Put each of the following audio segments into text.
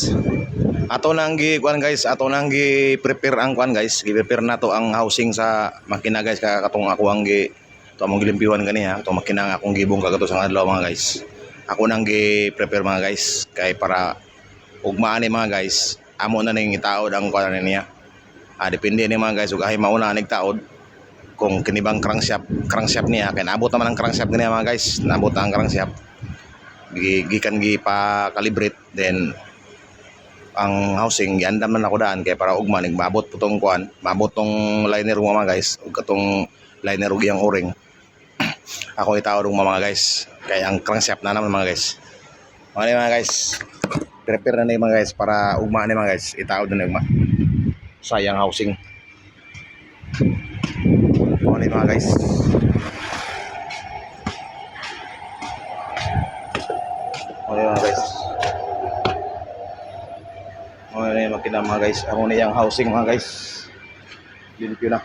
guys. Ato nang gi kuan guys, ato nang gi prepare ang kuan guys. Gi-prepare na to ang housing sa makina guys, katong ako ang gi to among gilimpiwan gani ha. To makina nga akong gibong kagato sa adlaw mga guys. Ako nang gi-prepare mga guys kay para ugmaan ni mga guys. Amo na ning itaod ang kuan niya. Depende ni mga guys ug ahay mauna nig taod kung kinibang crankshaft niya kay naabot naman ang crankshaft niya mga guys. Naabot ang crankshaft. Gikan gi pa calibrate then ang housing giandam na ako daan kay para ugma nig maabot putong kuan, maabot tong liner mo mga guys ug katong liner ug iyang o-ring. Ako itaod ug mga guys kay ang crankshaft na naman mga guys. Mga guys, prepare na ni mga guys para ugma ni mga guys, itaod na ugma sayang housing. Mga guys. Mga guys. Mga yung makina mga guys. Amo na yung housing mga guys. Limpyo na.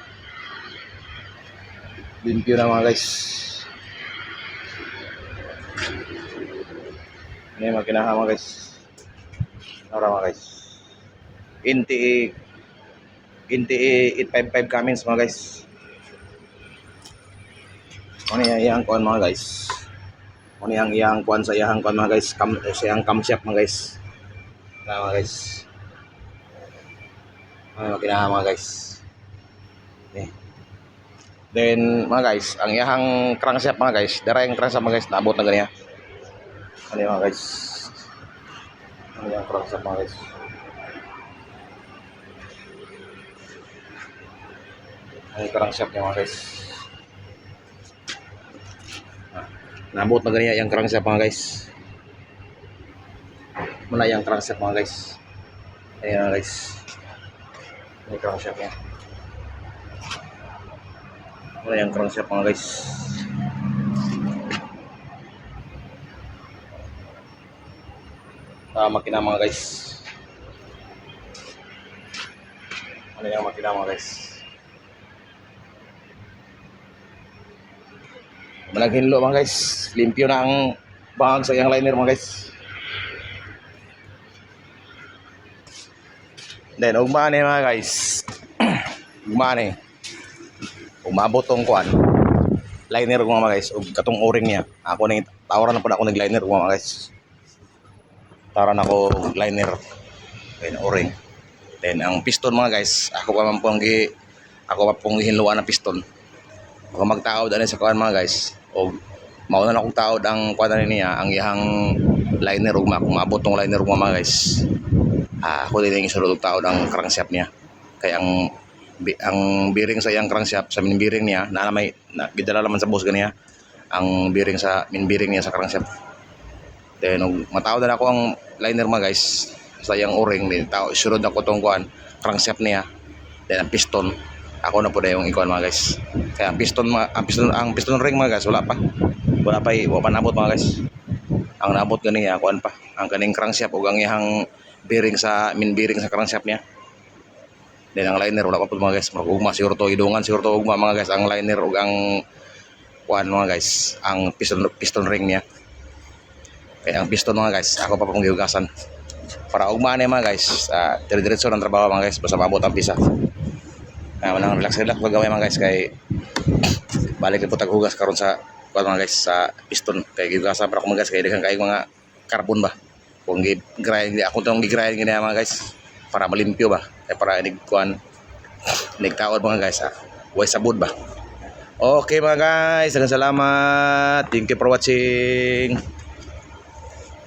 Limpyo na mga guys. Ano yung makina mga guys. Ara mga guys. NTE 855 Cummins mga guys. Ano yung iyang kuan mga guys. Ano yung iyang kuan sa iyang kuan mga guys. Sa iyang camshaft mga guys. Mga guys. Makina mga guys. Okay. Then mga guys, ang iyang crankshaft mga guys, dara yung crankshaft mga guys, naabot na ganyan. Ano yung mga guys? Ano yung crankshaft mga guys? Ano yung crankshaft niya mga guys? Naabot na ganyan yung crankshaft mga guys. Muna yung crankshaft mga guys. Ayan mga guys. May crankshaft yan. Wala yung crankshaft mga guys. Makina mga guys. Ano yung makina mga guys. Malaghinlo mga guys. Limpyo na ang bahag sa iyang liner mga guys. Then ugmaan ni mga guys. Ugmaan ni. Umabot tong kuan. Liner ko mga guys ug katong o-ring niya. Ako ning tawaran na pud ako nag-liner ko mga guys. Tawaran ako liner. Then o-ring. Then ang piston mga guys, ako pa pong gihinluan ng piston. Ako magtaod ani sa kuan mga guys. Og mauna na akong taod ang kuan niya, ang iyang liner ug maabot tong liner ko mga guys. Ako din yung isulod taod ang crankshaft niya. Kaya ang bearing sa iyang crankshaft, sa main bearing niya, gidala naman sa boss ganiya, ang bearing sa main bearing niya sa crankshaft. Then matawad na ako ang liner mga guys sa iyang o-ring, din isulod ako tong kuan crankshaft niya. Then ang piston, ako na po na yung ikuan mga guys. Kaya ang piston ring mga guys, wala pa nabot mga guys. Ang nabot ganiya, kuan pa, ang kaning crankshaft ug ang iyang bearing sa main bearing sa crankshaft niya. Then ang liner wala pa po mga guys. Ugma siguro to idungan siguro to ugma mga guys ang liner ug ang kuan mga guys, ang piston ring niya. Kaya ang piston mga guys, ako pa pong gihugasan. Para ugma ni mga guys, dire-diretso ng trabaho mga guys basta maabot ang pisa. Manang relax pagaway mga guys kay balik na po taghugas karon sa kuan mga guys sa piston kay gihugasan para ko mga guys kay daghang kay mga carbon ba. Kung gi-grind ako tong gi-grind gina mga guys para malimpyo ba kay para nigtaod mga guys way sabod ba. Okay mga guys, salamat, thank you for watching.